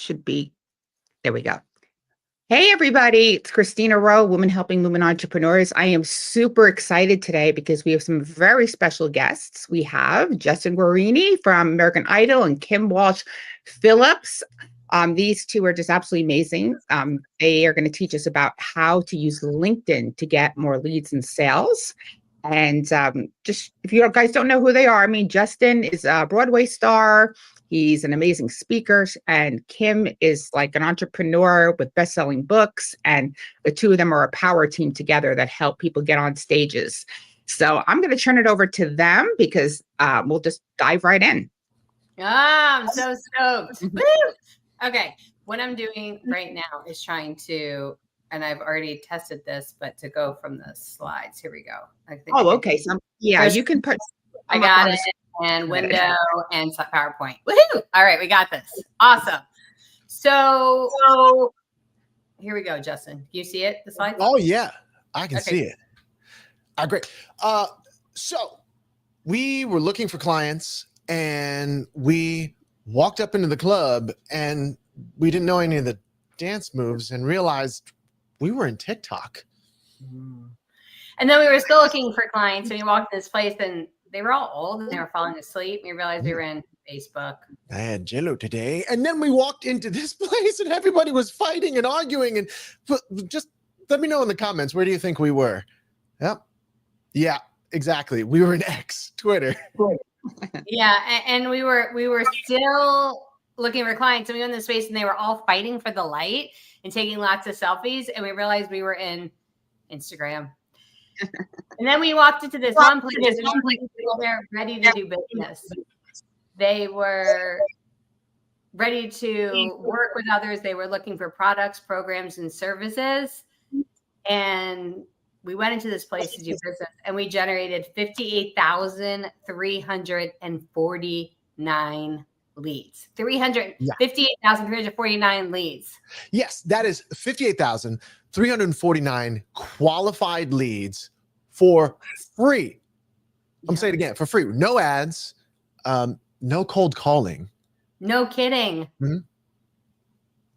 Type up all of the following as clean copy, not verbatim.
should be, there we go. Hey, everybody. It's Christina Rowe, Women Helping Women Entrepreneurs. I am super excited today because we have some very special guests. We have Justin Guarini from American Idol and Kim Walsh Phillips. These two are just absolutely amazing. They are going to teach us about how to use LinkedIn to get more leads and sales. And just if you guys don't know who they are, I mean, Justin is a Broadway star. He's an amazing speaker, and Kim is like an entrepreneur with best-selling books, and the two of them are a power team together that help people get on stages. So I'm going to turn it over to them because we'll just dive right in. I'm so stoked. Woo! Okay, what I'm doing right now is trying to, and I've already tested this, but to go from the slides. Here we go. I think okay. So you can put. I got it. And window and PowerPoint. Woohoo! All right, we got this. Awesome. So here we go, Justin. Do you see it? The slides? Oh yeah, I can see it. Great. So we were looking for clients, and we walked up into the club, and we didn't know any of the dance moves, and realized we were in TikTok. And then we were still looking for clients, and we walked in this place, and they were all old and they were falling asleep. We realized we were in Facebook. I had Jello today. And then we walked into this place and everybody was fighting and arguing. And just let me know in the comments, where do you think we were? Yep. Yeah, exactly. We were in X, Twitter. Yeah. And we were still looking for clients. And we went in this space and they were all fighting for the light and taking lots of selfies. And we realized we were in Instagram. And then we walked into this one place. People there ready to do business. They were ready to work with others. They were looking for products, programs, and services. And we went into this place to do business, and we generated 58,349 leads. 58,349 leads. Yes, that is 58,349 qualified leads for free. I'm saying it again, for free. No ads, no cold calling. No kidding. Mm-hmm.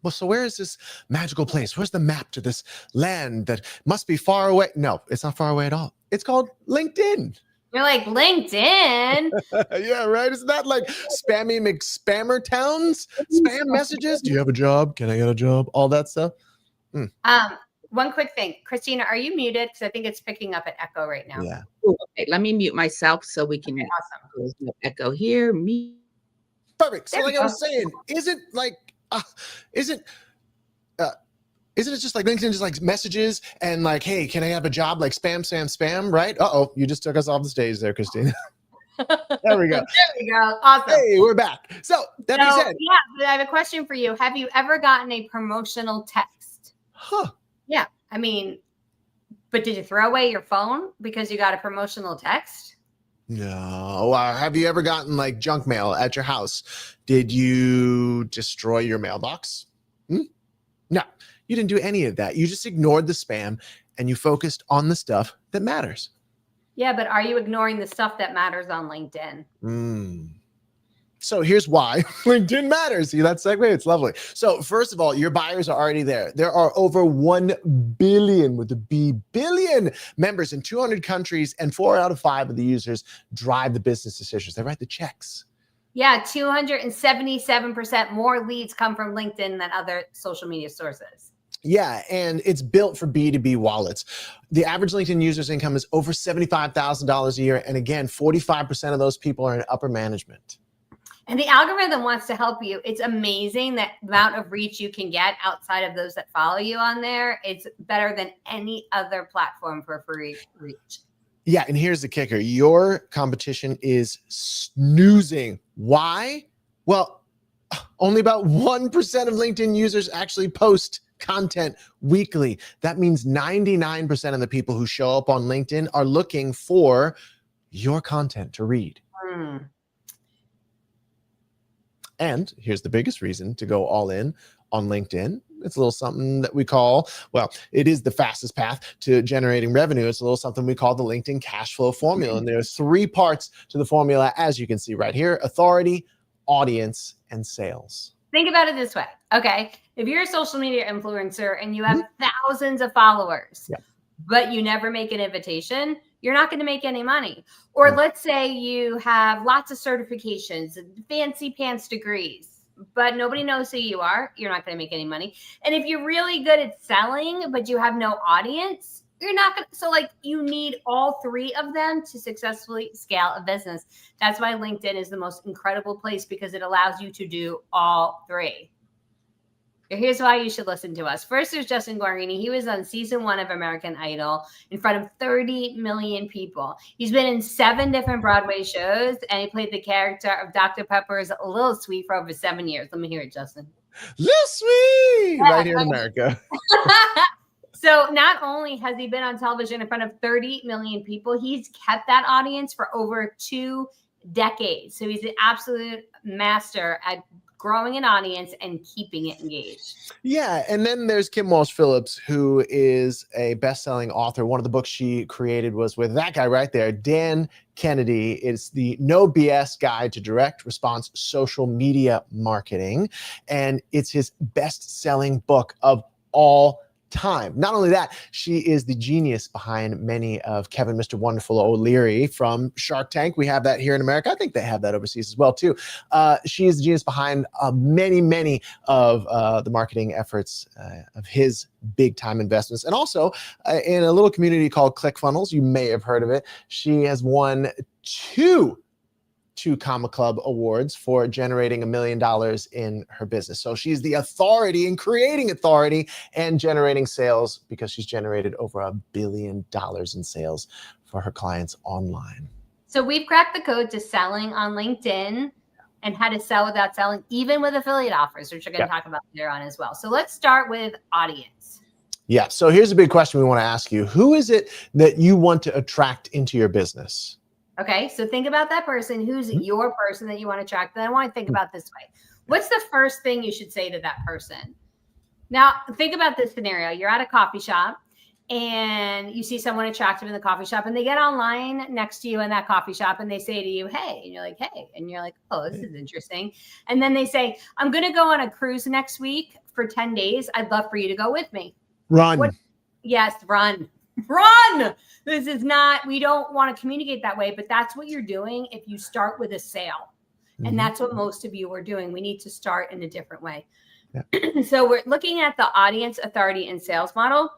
Well, so where is this magical place? Where's the map to this land that must be far away? No, it's not far away at all. It's called LinkedIn. You're like, LinkedIn? Yeah, right? Isn't that like spammy McSpammer towns? Spam messages? Do you have a job? Can I get a job? All that stuff. One quick thing. Christina, are you muted? Because I think it's picking up an echo right now. Yeah. Okay, let me mute myself so we can awesome. Echo here. Perfect. So like I was saying, isn't it just like LinkedIn, just like messages and like, hey, can I have a job? Like spam, right? Uh-oh, you just took us off the stage there, Christina. There we go. There we go. Awesome. Hey, we're back. So that being said. Yeah, I have a question for you. Have you ever gotten a promotional text? Huh. Yeah. I mean, but did you throw away your phone because you got a promotional text? No. Have you ever gotten like junk mail at your house? Did you destroy your mailbox? No, you didn't do any of that. You just ignored the spam and you focused on the stuff that matters. Yeah, but are you ignoring the stuff that matters on LinkedIn? So here's why LinkedIn matters. See that segue? It's lovely. So first of all, your buyers are already there. There are over 1 billion with a B billion members in 200 countries, and 4 out of 5 of the users drive the business decisions. They write the checks. Yeah, 277% more leads come from LinkedIn than other social media sources. Yeah, and it's built for B2B wallets. The average LinkedIn user's income is over $75,000 a year. And again, 45% of those people are in upper management. And the algorithm wants to help you. It's amazing that amount of reach you can get outside of those that follow you on there. It's better than any other platform for free reach. Yeah, and here's the kicker. Your competition is snoozing. Why? Well, only about 1% of LinkedIn users actually post content weekly. That means 99% of the people who show up on LinkedIn are looking for your content to read. And here's the biggest reason to go all in on LinkedIn. It's a little something that we call, well, it is the fastest path to generating revenue. It's a little something we call the LinkedIn cash flow formula. And there are 3 parts to the formula, as you can see right here: authority, audience, and sales. Think about it this way. Okay. If you're a social media influencer and you have thousands of followers, but you never make an invitation, you're not going to make any money. Or let's say you have lots of certifications and fancy pants degrees, but nobody knows who you are. You're not going to make any money. And if you're really good at selling, but you have no audience, you're not going to. So like you need all three of them to successfully scale a business. That's why LinkedIn is the most incredible place, because it allows you to do all three. Here's why you should listen to us. First, there's Justin Guarini. He was on season 1 of American Idol in front of 30 million people. He's been in 7 different Broadway shows, and he played the character of Dr. Pepper's Little Sweet for over 7 years. Let me hear it, Justin. Little Sweet, right here in America. So not only has he been on television in front of 30 million people, he's kept that audience for over 2 decades. So he's an absolute master at growing an audience and keeping it engaged. Yeah. And then there's Kim Walsh Phillips, who is a best-selling author. One of the books she created was with that guy right there, Dan Kennedy. It's the No BS Guide to Direct Response Social Media Marketing. And it's his best-selling book of all time. Not only that, she is the genius behind many of Kevin, Mr. Wonderful O'Leary from Shark Tank. We have that here in America. I think they have that overseas as well too. She is the genius behind many of the marketing efforts of his big time investments. And also in a little community called ClickFunnels, you may have heard of it. She has won two Comma Club awards for generating $1 million in her business. So she's the authority in creating authority and generating sales, because she's generated over $1 billion in sales for her clients online. So we've cracked the code to selling on LinkedIn and how to sell without selling, even with affiliate offers, which we're going to talk about later on as well. So let's start with audience. Yeah. So here's a big question we want to ask you. Who is it that you want to attract into your business? Okay, so think about that person. Who's your person that you want to attract? Then I want to think about this way. What's the first thing you should say to that person? Now, think about this scenario. You're at a coffee shop and you see someone attractive in the coffee shop, and they get online next to you in that coffee shop and they say to you, hey, and you're like, hey, and you're like, oh, this is interesting. And then they say, I'm going to go on a cruise next week for 10 days. I'd love for you to go with me. Run. Yes, run. Run. This is not, we don't want to communicate that way, but that's what you're doing if you start with a sale. And that's what most of you are doing. We need to start in a different way. Yeah. So we're looking at the audience, authority, and sales model.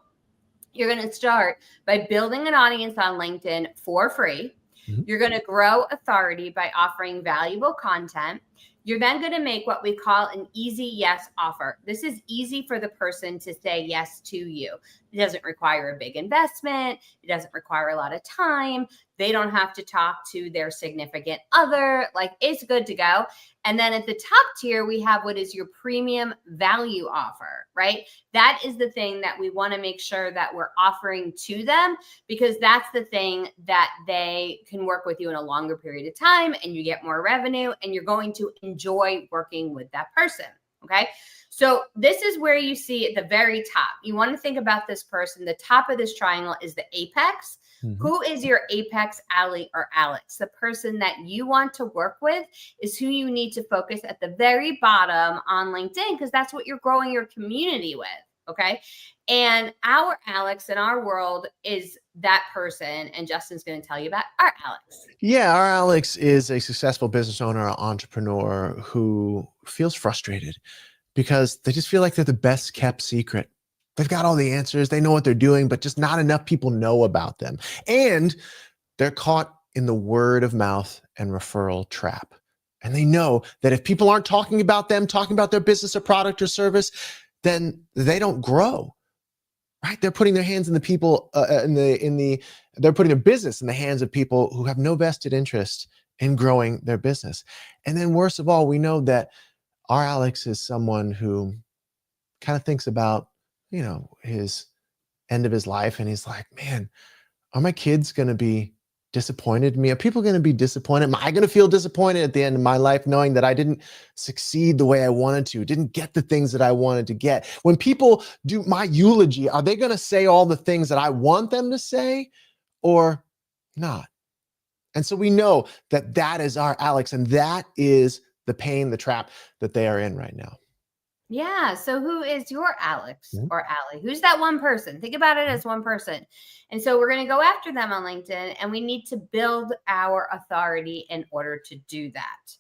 You're going to start by building an audience on LinkedIn for free. You're going to grow authority by offering valuable content. You're then going to make what we call an easy yes offer. This is easy for the person to say yes to you. It doesn't require a big investment. It doesn't require a lot of time. They don't have to talk to their significant other. Like, it's good to go. And then at the top tier, we have what is your premium value offer, right? That is the thing that we want to make sure that we're offering to them, because that's the thing that they can work with you in a longer period of time, and you get more revenue, and you're going to enjoy working with that person. Okay. So this is where you see at the very top. You want to think about this person. The top of this triangle is the apex. Who is your apex ally or Alex? The person that you want to work with is who you need to focus at the very bottom on LinkedIn, because that's what you're growing your community with. Okay. And our Alex in our world is that person. And Justin's going to tell you about our Alex. Yeah. Our Alex is a successful business owner or entrepreneur who feels frustrated because they just feel like they're the best kept secret. They've got all the answers. They know what they're doing, but just not enough people know about them. And they're caught in the word of mouth and referral trap. And they know that if people aren't talking about them, talking about their business or product or service, then they don't grow, right? They're putting their hands in the people, they're putting their business in the hands of people who have no vested interest in growing their business. And then worst of all, we know that our Alex is someone who kind of thinks about, you know, his end of his life. And he's like, man, are my kids going to be disappointed in me? Are people going to be disappointed? Am I going to feel disappointed at the end of my life, knowing that I didn't succeed the way I wanted to, didn't get the things that I wanted to get? When people do my eulogy, are they going to say all the things that I want them to say or not? And so we know that that is our Alex, and that is the pain, the trap that they are in right now. Yeah. So who is your Alex Mhm. or Allie? Who's that one person? Think about it as one person. And so we're going to go after them on LinkedIn, and we need to build our authority in order to do that.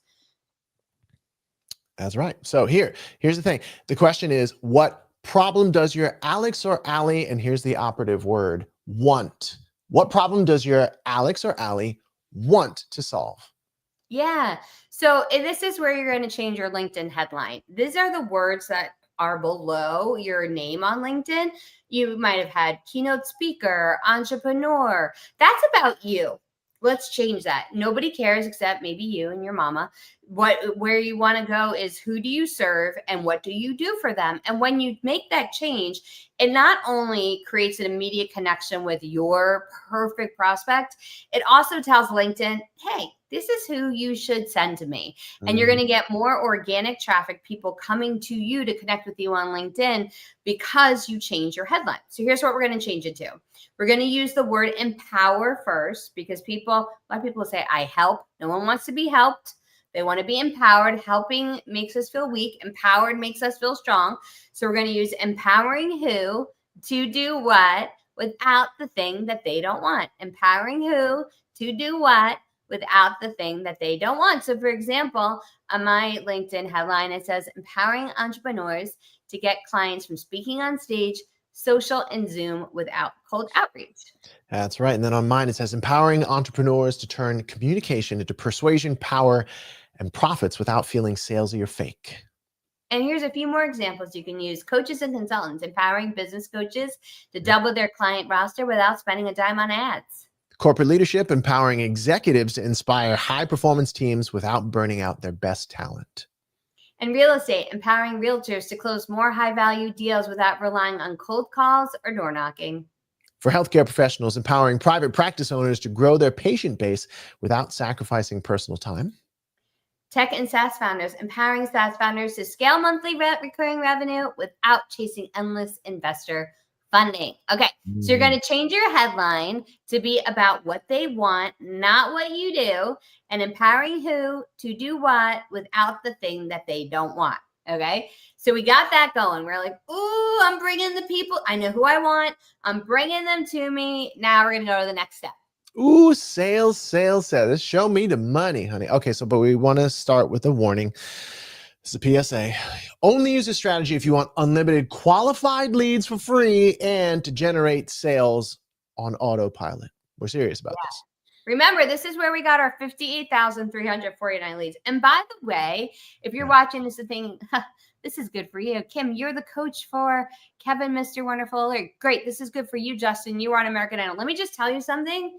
That's right. So here's the thing. The question is, what problem does your Alex or Allie, and here's the operative word, want? What problem does your Alex or Allie want to solve? Yeah. So this is where you're going to change your LinkedIn headline. These are the words that are below your name on LinkedIn. You might have had keynote speaker, entrepreneur. That's about you. Let's change that. Nobody cares except maybe you and your mama. Where you want to go is who do you serve and what do you do for them? And when you make that change, it not only creates an immediate connection with your perfect prospect, it also tells LinkedIn, hey, this is who you should send to me. And you're going to get more organic traffic, people coming to you to connect with you on LinkedIn because you change your headline. So here's what we're going to change it to. We're going to use the word empower first because a lot of people say, I help. No one wants to be helped. They want to be empowered. Helping makes us feel weak. Empowered makes us feel strong. So we're going to use empowering who to do what without the thing that they don't want. Empowering who to do what without the thing that they don't want. So for example, on my LinkedIn headline, it says empowering entrepreneurs to get clients from speaking on stage, social, and Zoom without cold outreach. That's right. And then on mine, it says empowering entrepreneurs to turn communication into persuasion, power, and profits without feeling salesy or fake. And here's a few more examples you can use. Coaches and consultants, empowering business coaches to double their client roster without spending a dime on ads. Corporate leadership, empowering executives to inspire high-performance teams without burning out their best talent. And real estate, empowering realtors to close more high-value deals without relying on cold calls or door knocking. For healthcare professionals, empowering private practice owners to grow their patient base without sacrificing personal time. Tech and SaaS founders, empowering SaaS founders to scale monthly recurring revenue without chasing endless investor funding. Okay, so you're going to change your headline to be about what they want, not what you do, and empowering who to do what without the thing that they don't want. Okay, so we got that going. We're like, ooh, I'm bringing the people. I know who I want. I'm bringing them to me. Now we're going to go to the next step. Ooh, sales. Let's show me the money, honey. Okay, but we want to start with a warning. This is a PSA. Only use this strategy if you want unlimited qualified leads for free and to generate sales on autopilot. We're serious about this. Remember, this is where we got our 58,349 leads. And by the way, if you're watching this and thinking, this is good for you, Kim, you're the coach for Kevin, Mr. Wonderful. Great, this is good for you, Justin. You were on American Idol. Let me just tell you something.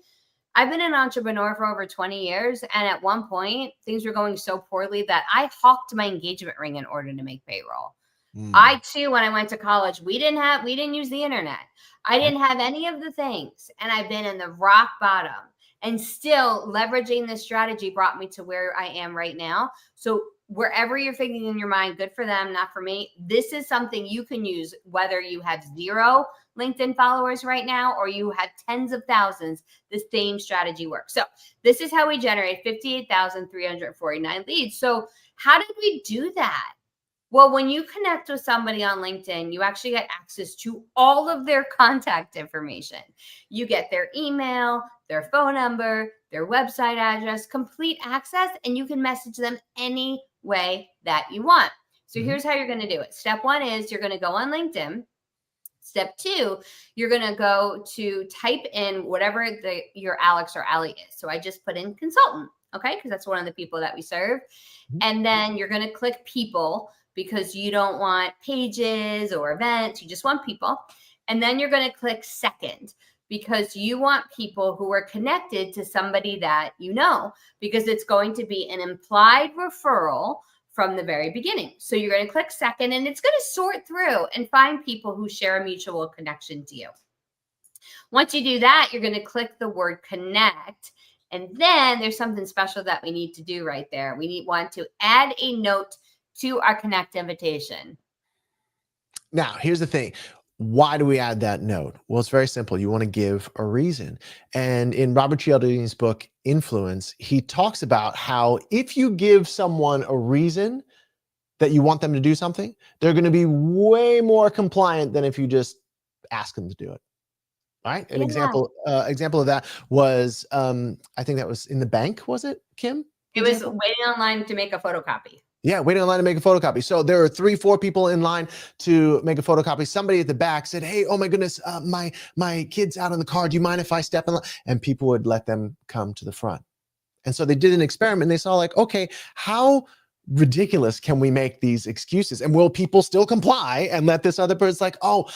I've been an entrepreneur for over 20 years. And at one point, things were going so poorly that I hawked my engagement ring in order to make payroll. I too, when I went to college, we didn't use the internet. I didn't have any of the things. And I've been in the rock bottom. And still leveraging this strategy brought me to where I am right now. So wherever you're thinking in your mind, good for them, not for me. This is something you can use whether you have 0 LinkedIn followers right now or you have tens of thousands. The same strategy works. So this is how we generate 58,349 leads. So how did we do that? Well, when you connect with somebody on LinkedIn, you actually get access to all of their contact information. You get their email, their phone number, their website address, complete access, and you can message them any way that you want. So here's how you're going to do it. Step 1 is you're going to go on LinkedIn. Step 2, you're going to go to type in whatever your Alex or Allie is. So I just put in consultant, okay? Because that's one of the people that we serve. And then you're going to click people, because you don't want pages or events. You just want people. And then you're going to click second because you want people who are connected to somebody that you know, because it's going to be an implied referral from the very beginning. So you're going to click second and it's going to sort through and find people who share a mutual connection to you. Once you do that, you're going to click the word connect. And then there's something special that we need to do right there. We want to add a note to our connect invitation. Now, here's the thing. why do we add that note? Well, it's very simple. You want to give a reason. And in Robert Cialdini's book, Influence, he talks about how if you give someone a reason that you want them to do something, they're going to be way more compliant than if you just ask them to do it. Right? An Yeah. example of that was, I think that was in the bank, was it, Kim? It was waiting online to make a photocopy. Yeah, waiting online to make a photocopy. So there are 3-4 people in line to make a photocopy. Somebody at the back said, "Hey, oh my goodness, my kid's out in the car. Do you mind if I step in line?" And people would let them come to the front. And so they did an experiment. They saw like, okay, how ridiculous can we make these excuses? And will people still comply and let this other person like, "Oh,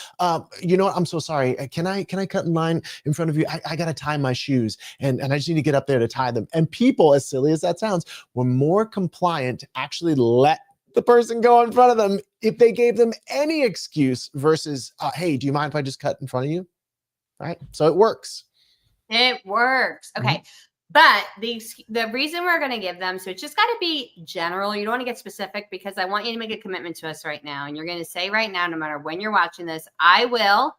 you know what? I'm so sorry. Can I cut in line in front of you? I got to tie my shoes and I just need to get up there to tie them." And people, as silly as that sounds, were more compliant to actually let the person go in front of them if they gave them any excuse versus, "Hey, do you mind if I just cut in front of you?" Right? So it works. It works. Okay. But the reason we're going to give them, so it's just got to be general. You don't want to get specific because I want you to make a commitment to us right now. And you're going to say right now, no matter when you're watching this, I will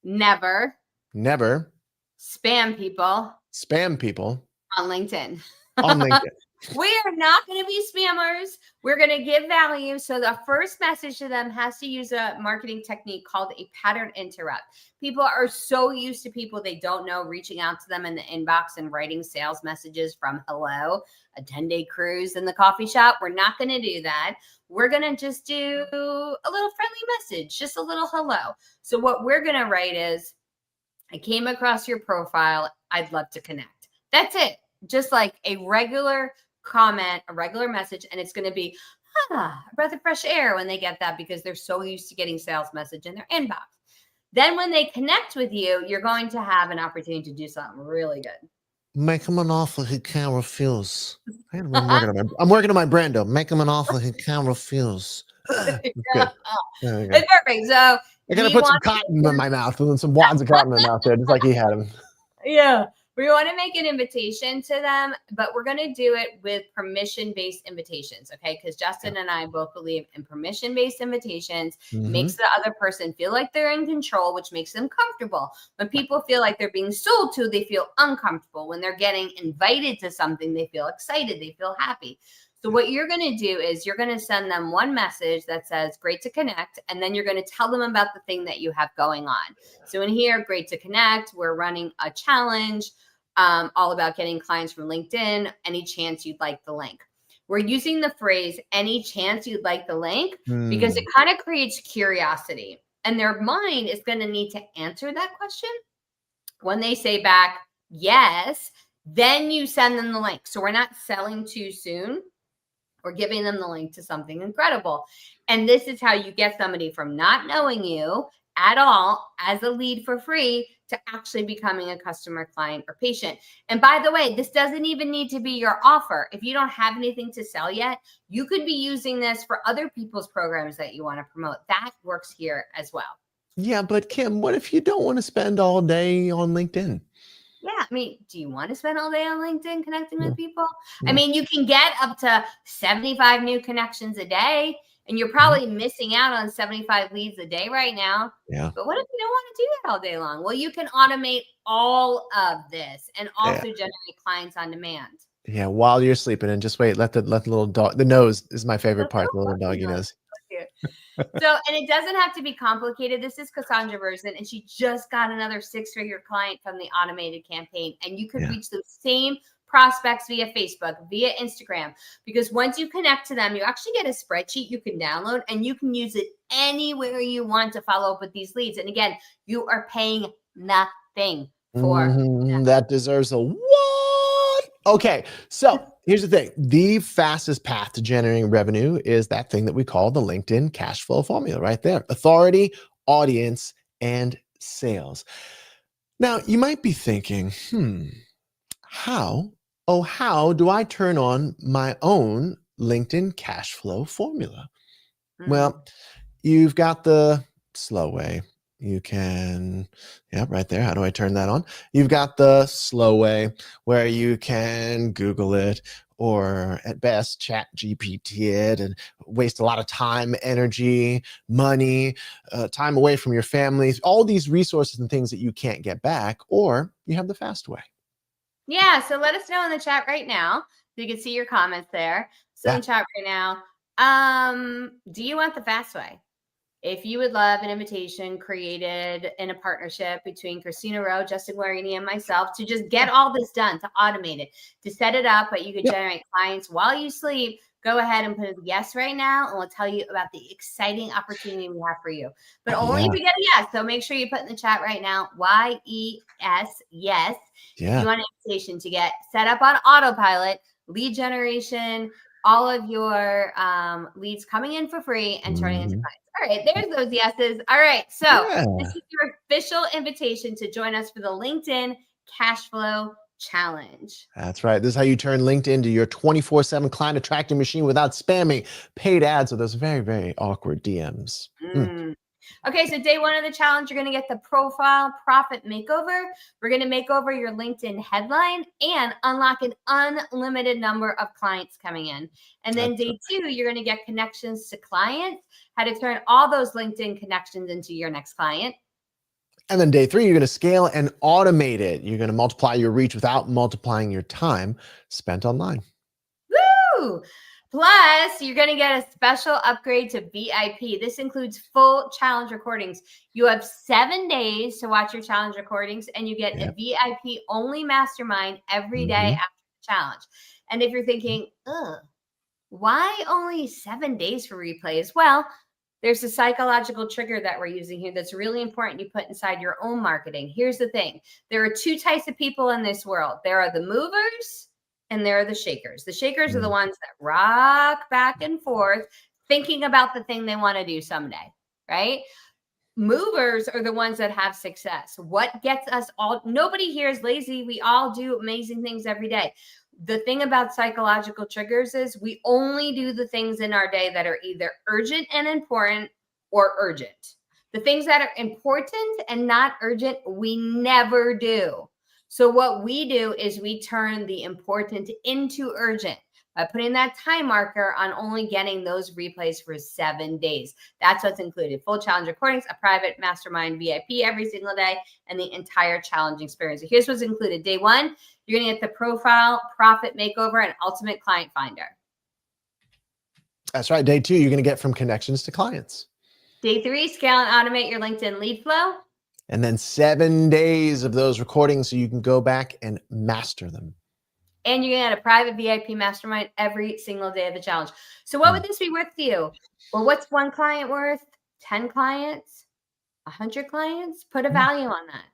never spam people on LinkedIn. on LinkedIn. We are not going to be spammers. We're going to give value. So the first message to them has to use a marketing technique called a pattern interrupt. People are so used to people they don't know reaching out to them in the inbox and writing sales messages from hello, a 10-day cruise in the coffee shop. We're not going to do that. We're going to just do a little friendly message, just a little hello. So what we're going to write is, "I came across your profile. I'd love to connect." That's it. Just like a regular comment, a regular message, and it's going to be a breath of fresh air when they get that because they're so used to getting sales message in their inbox. Then when they connect with you, you're going to have an opportunity to do something really good. Make him an offer he can't refuse. I'm working on my Brando. Make him an offer he can't refuse. It's perfect. So I gotta put some cotton in my mouth and some wads of cotton in my mouth there, just like he had them. Yeah. We want to make an invitation to them, but we're going to do it with permission-based invitations, okay? Because Justin and I both believe in permission-based invitations. Makes the other person feel like they're in control, which makes them comfortable. When people feel like they're being sold to, they feel uncomfortable. When they're getting invited to something, they feel excited. They feel happy. So what you're going to do is you're going to send them one message that says, "Great to connect." And then you're going to tell them about the thing that you have going on. So in here, "Great to connect. We're running a challenge all about getting clients from LinkedIn. Any chance you'd like the link?" We're using the phrase "any chance you'd like the link" because it kind of creates curiosity. And their mind is going to need to answer that question. When they say back, yes, then you send them the link. So we're not selling too soon. We're giving them the link to something incredible. And this is how you get somebody from not knowing you at all as a lead for free to actually becoming a customer, client, or patient. And by the way, this doesn't even need to be your offer. If you don't have anything to sell yet, you could be using this for other people's programs that you want to promote. That works here as well. Yeah, but Kim, what if you don't want to spend all day on LinkedIn? Yeah, I mean, do you want to spend all day on LinkedIn connecting with people? I mean, you can get up to 75 new connections a day, and you're probably missing out on 75 leads a day right now. Yeah. But what if you don't want to do that all day long? Well, you can automate all of this and also generate clients on demand. Yeah, while you're sleeping, and just wait, let the little dog, the nose is my favorite part, the little doggy nose. So, and it doesn't have to be complicated. This is Cassandra Verson, and she just got another 6-figure client from the automated campaign. And you could reach those same prospects via Facebook, via Instagram, because once you connect to them, you actually get a spreadsheet you can download and you can use it anywhere you want to follow up with these leads. And again, you are paying nothing for that. Deserves a what? Okay, so here's the thing. The fastest path to generating revenue is that thing that we call the LinkedIn cash flow formula right there. Authority, audience, and sales. Now, you might be thinking, how do I turn on my own LinkedIn cash flow formula? Well, you've got the slow way. You can, right there. How do I turn that on? You've got the slow way where you can Google it, or at best chat GPT it and waste a lot of time, energy, money, time away from your family, all these resources and things that you can't get back, or you have the fast way. Yeah, so let us know in the chat right now. You can see your comments there. So in the chat right now, do you want the fast way? If you would love an invitation created in a partnership between Christina Rowe, Justin Guarini, and myself to just get all this done, to automate it, to set it up, but you could generate clients while you sleep, go ahead and put a yes right now, and we'll tell you about the exciting opportunity we have for you. But only if you get a yes. So make sure you put in the chat right now, YES, yes. If you want an invitation to get set up on autopilot, lead generation, all of your leads coming in for free and turning into clients. All right, there's those yeses. All right, so this is your official invitation to join us for the LinkedIn Cash Flow Challenge. That's right. This is how you turn LinkedIn into your 24/7 client attracting machine without spamming paid ads with those very, very awkward DMs. Okay, so day one of the challenge, you're going to get the profile profit makeover. We're going to make over your LinkedIn headline and unlock an unlimited number of clients coming in. And then day two, you're going to get connections to clients, how to turn all those LinkedIn connections into your next client. And then day three, you're going to scale and automate it. You're going to multiply your reach without multiplying your time spent online. Woo! Plus, you're going to get a special upgrade to VIP. This includes full challenge recordings. You have 7 days to watch your challenge recordings, and you get a VIP only mastermind every day after the challenge. And if you're thinking, why only 7 days for replays? Well, there's a psychological trigger that we're using here that's really important you put inside your own marketing. Here's the thing. There are two types of people in this world. There are the movers and there are the shakers. The shakers are the ones that rock back and forth thinking about the thing they want to do someday, right? Movers are the ones that have success. What gets us all, nobody here is lazy. We all do amazing things every day. The thing about psychological triggers is we only do the things in our day that are either urgent and important or urgent. The things that are important and not urgent, we never do. So what we do is we turn the important into urgent by putting that time marker on only getting those replays for 7 days. That's what's included. Full challenge recordings, a private mastermind VIP every single day, and the entire challenge experience. So here's what's included. Day one, you're going to get the profile, profit makeover, and ultimate client finder. That's right. Day two, you're going to get from connections to clients. Day three, scale and automate your LinkedIn lead flow. And then 7 days of those recordings so you can go back and master them. And you're going to get a private VIP mastermind every single day of the challenge. So what would this be worth to you? Well, what's one client worth? 10 clients? 100 clients? Put a value on that.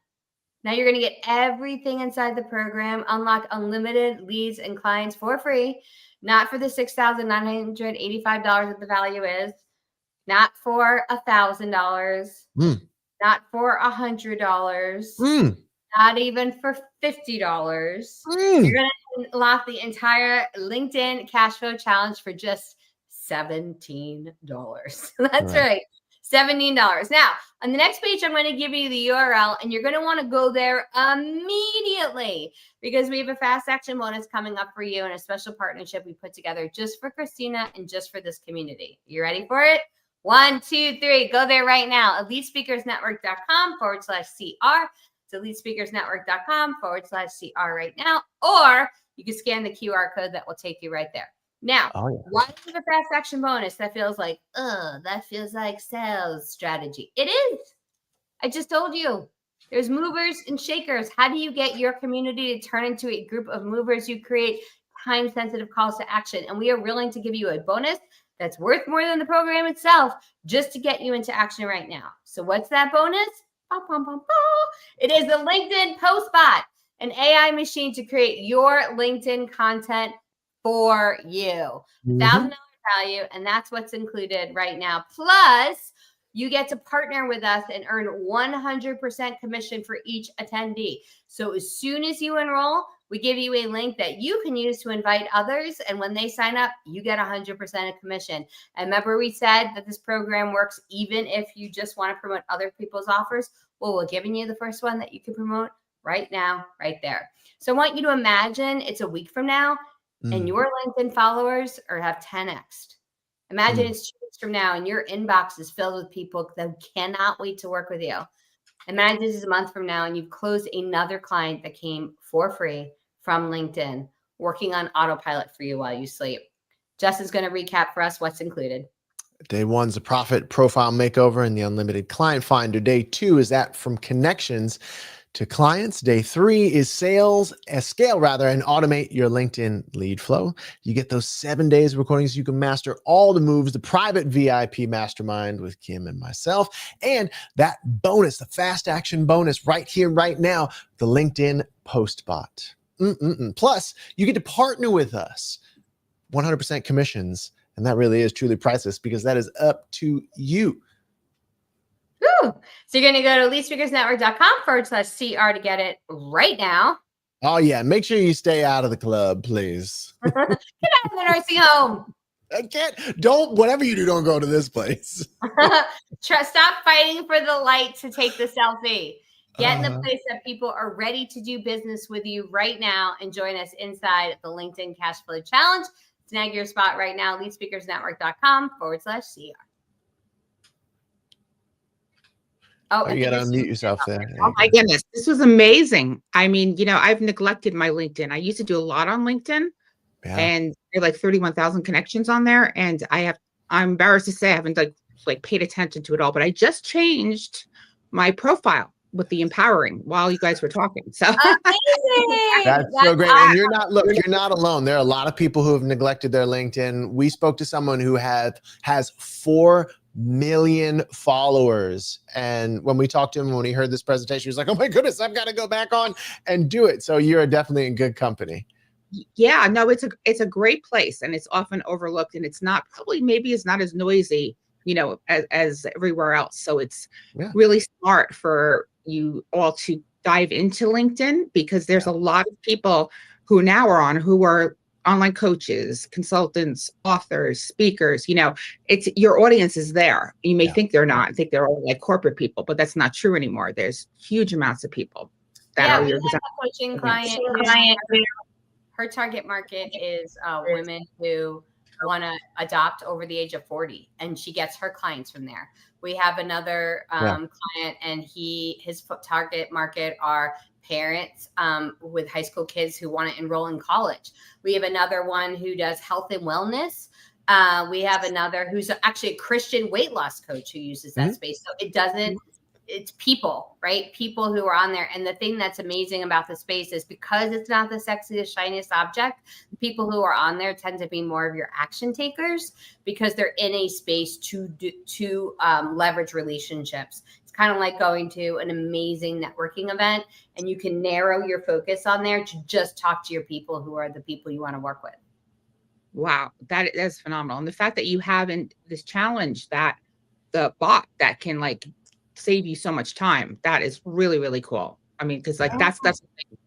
Now you're going to get everything inside the program, unlock unlimited leads and clients for free, not for the $6,985 that the value is, not for $1,000. Not for $100, not even for $50. You're going to unlock the entire LinkedIn Cash Flow Challenge for just $17. That's right. $17. Now, on the next page, I'm going to give you the URL, and you're going to want to go there immediately because we have a fast action bonus coming up for you and a special partnership we put together just for Christina and just for this community. You ready for it? 1, 2, 3. Go there right now. EliteSpeakersNetwork.com/CR. It's EliteSpeakersNetwork.com/CR right now. Or you can scan the QR code that will take you right there. Now, why is it a fast action bonus that feels like, that feels like sales strategy? It is. I just told you. There's movers and shakers. How do you get your community to turn into a group of movers? You create time-sensitive calls to action. And we are willing to give you a bonus that's worth more than the program itself just to get you into action right now. So what's that bonus? It is the LinkedIn Postbot, an AI machine to create your LinkedIn content for you. $1,000 value, and that's what's included right now. Plus, you get to partner with us and earn 100% commission for each attendee. So as soon as you enroll, we give you a link that you can use to invite others. And when they sign up, you get 100% of commission. And remember, we said that this program works even if you just want to promote other people's offers. Well, we're giving you the first one that you can promote right now, right there. So I want you to imagine it's a week from now and your LinkedIn followers are have 10x. Imagine it's 2 weeks from now and your inbox is filled with people that cannot wait to work with you. Imagine this is a month from now and you've closed another client that came for free from LinkedIn, working on autopilot for you while you sleep. Justin's going to recap for us what's included. Day 1's a profit profile makeover and the unlimited client finder. Day 2 is that from connections to clients. Day 3 is scale and automate your LinkedIn lead flow. You get those 7 days of recordings. You can master all the moves, the private VIP mastermind with Kim and myself, and that bonus, the fast action bonus right here, right now, the LinkedIn post bot. Plus, you get to partner with us. 100% commissions. And that really is truly priceless because that is up to you. Woo. So you're going to go to leadspeakersnetwork.com/CR to get it right now. Oh, yeah. Make sure you stay out of the club, please. Get out of the nursing home. Whatever you do, don't go to this place. Stop fighting for the light to take the selfie. Get in the place that people are ready to do business with you right now and join us inside the LinkedIn Cash Flow Challenge. Snag your spot right now, leadspeakersnetwork.com/CR. Oh, you got to unmute yourself there. Oh my goodness. This was amazing. I mean, I've neglected my LinkedIn. I used to do a lot on LinkedIn and I have like 31,000 connections on there. And I'm embarrassed to say I haven't like paid attention to it all, but I just changed my profile with the empowering while you guys were talking. So that's so great. And you're not alone. There are a lot of people who have neglected their LinkedIn. We spoke to someone who has 4 million followers. And when we talked to him, when he heard this presentation, he was like, oh my goodness, I've got to go back on and do it. So you're definitely in good company. Yeah, no, it's a great place and it's often overlooked and it's not maybe it's not as noisy, as everywhere else. So it's really smart for you all to dive into LinkedIn because there's a lot of people who now are on who are online coaches, consultants, authors, speakers. It's your audience is there. You may think they're not. I think they're all like corporate people, but that's not true anymore. There's huge amounts of people that are your coaching client. Her target market is women who want to adopt over the age of 40, and she gets her clients from there. We have another client, and his target market are parents with high school kids who want to enroll in college. We have another one who does health and wellness. We have another who's actually a Christian weight loss coach who uses that space. So it's people, right? People who are on there. And the thing that's amazing about the space is because it's not the sexiest, shiniest object, the people who are on there tend to be more of your action takers because they're in a space to leverage relationships. It's kind of like going to an amazing networking event and you can narrow your focus on there to just talk to your people who are the people you want to work with. Wow, that's phenomenal. And the fact that you have in this challenge that the bot that can save you so much time, that is really, really cool. I mean, because that's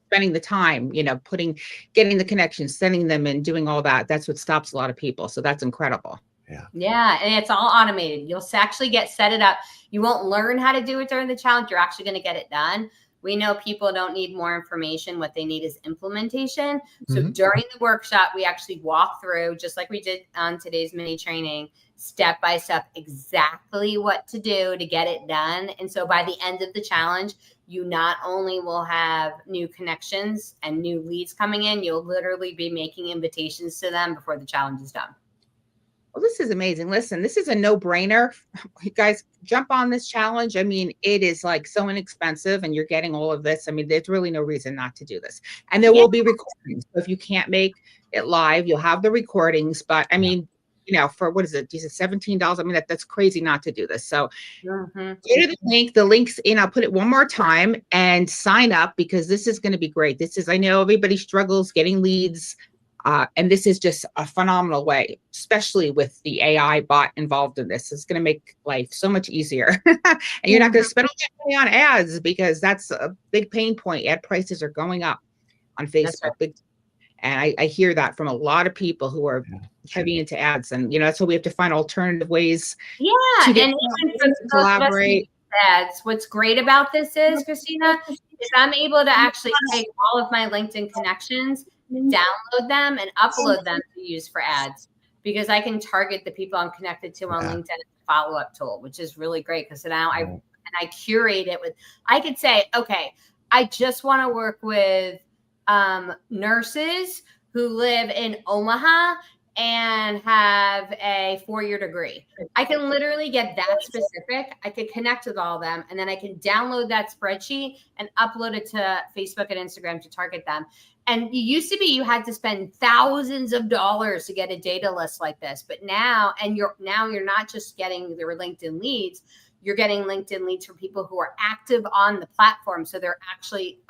spending the time, getting the connections, sending them and doing all that. That's what stops a lot of people. So that's incredible. Yeah. And it's all automated. You'll actually set it up. You won't learn how to do it during the challenge. You're actually going to get it done. We know people don't need more information. What they need is implementation. So during the workshop, we actually walk through, just like we did on today's mini training, step by step, exactly what to do to get it done. And so by the end of the challenge, you not only will have new connections and new leads coming in, you'll literally be making invitations to them before the challenge is done. Well, this is amazing. Listen, this is a no-brainer. You guys jump on this challenge. I mean, it is so inexpensive and you're getting all of this. I mean, there's really no reason not to do this. And there will be recordings. So if you can't make it live, you'll have the recordings. But I mean, for what is it? You said $17. I mean, that's crazy not to do this. So go to the link. The link's in. I'll put it one more time and sign up because this is going to be great. I know everybody struggles getting leads. And this is just a phenomenal way, especially with the AI bot involved in this. It's going to make life so much easier. And you're not going to spend all that money on ads because that's a big pain point. Ad prices are going up on Facebook. And I hear that from a lot of people who are heavy into ads. And, that's why we have to find alternative ways to and even for collaborate. Ads. What's great about this is, Christina, is I'm able to actually take all of my LinkedIn connections download them and upload them to use for ads, because I can target the people I'm connected to on LinkedIn as a follow-up tool, which is really great. Because now I curate it with, I could say, okay, I just want to work with nurses who live in Omaha and have a 4-year degree. I can literally get that specific. I could connect with all of them, and then I can download that spreadsheet and upload it to Facebook and Instagram to target them. And it used to be you had to spend thousands of dollars to get a data list like this, but now you're not just getting their LinkedIn leads. You're getting LinkedIn leads from people who are active on the platform. So they're actually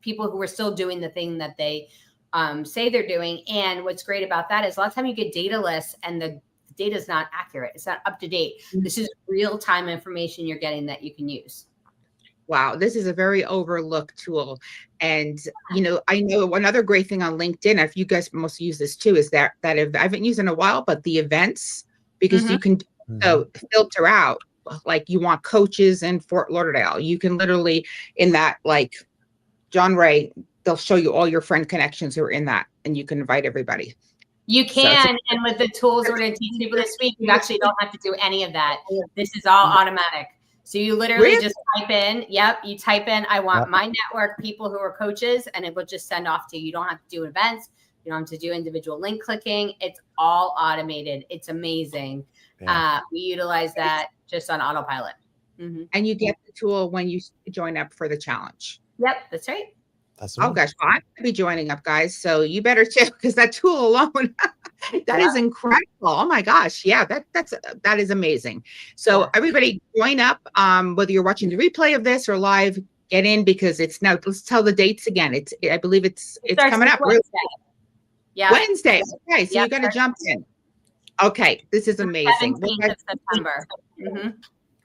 people who are still doing the thing that they say they're doing. And what's great about that is a lot of time you get data lists and the data is not accurate. It's not up to date. This is real-time information you're getting that you can use. Wow, this is a very overlooked tool. And, I know another great thing on LinkedIn, if you guys must use this too, is that I haven't used in a while, but the events, because you can filter out, like you want coaches in Fort Lauderdale. You can literally, in that, like John Ray, they'll show you all your friend connections who are in that, and you can invite everybody. You can, and with the tools we're going to teach people this week, you actually don't have to do any of that. This is all automatic. So you literally just type in, you type in, I want my network people who are coaches, and it will just send off to you. You don't have to do events. You don't have to do individual link clicking. It's all automated. It's amazing. Yeah. We utilize that just on autopilot. And you get the tool when you join up for the challenge. Yep, that's right. Oh gosh, well, I'm gonna be joining up, guys. So you better too, because that tool alone, that is incredible. Oh my gosh, yeah, that is amazing. So everybody join up. Whether you're watching the replay of this or live, get in, because it's now. Let's tell the dates again. I believe it's coming up Wednesday. Yeah, Wednesday. Okay, so you got to jump in. Okay, this is amazing. 17th of September.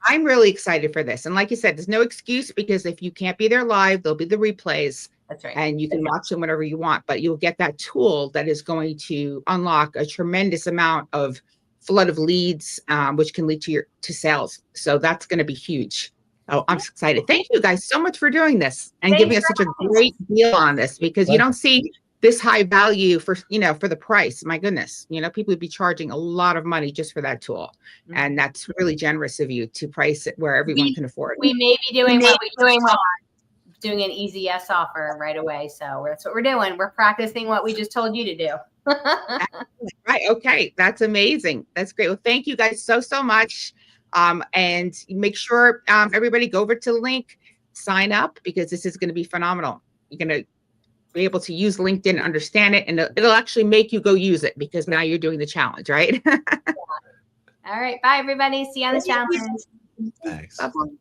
I'm really excited for this. And like you said, there's no excuse, because if you can't be there live, there'll be the replays. That's right. And you can watch them whenever you want, but you'll get that tool that is going to unlock a tremendous amount of flood of leads, which can lead to sales. So that's going to be huge. Oh, I'm excited. Thank you guys so much for doing this and giving us such a great deal on this, because you don't see this high value for the price. My goodness, people would be charging a lot of money just for that tool. And that's really generous of you to price it where everyone can afford it. We may be doing doing an easy yes offer right away. So that's what we're doing. We're practicing what we just told you to do. Right. Okay. That's amazing. That's great. Well, thank you guys so much. And make sure everybody go over to the link, sign up, because this is going to be phenomenal. You're going to be able to use LinkedIn and understand it, and it'll actually make you go use it, because now you're doing the challenge, right? All right. Bye, everybody. See you on the challenge. Thanks. Bye-bye.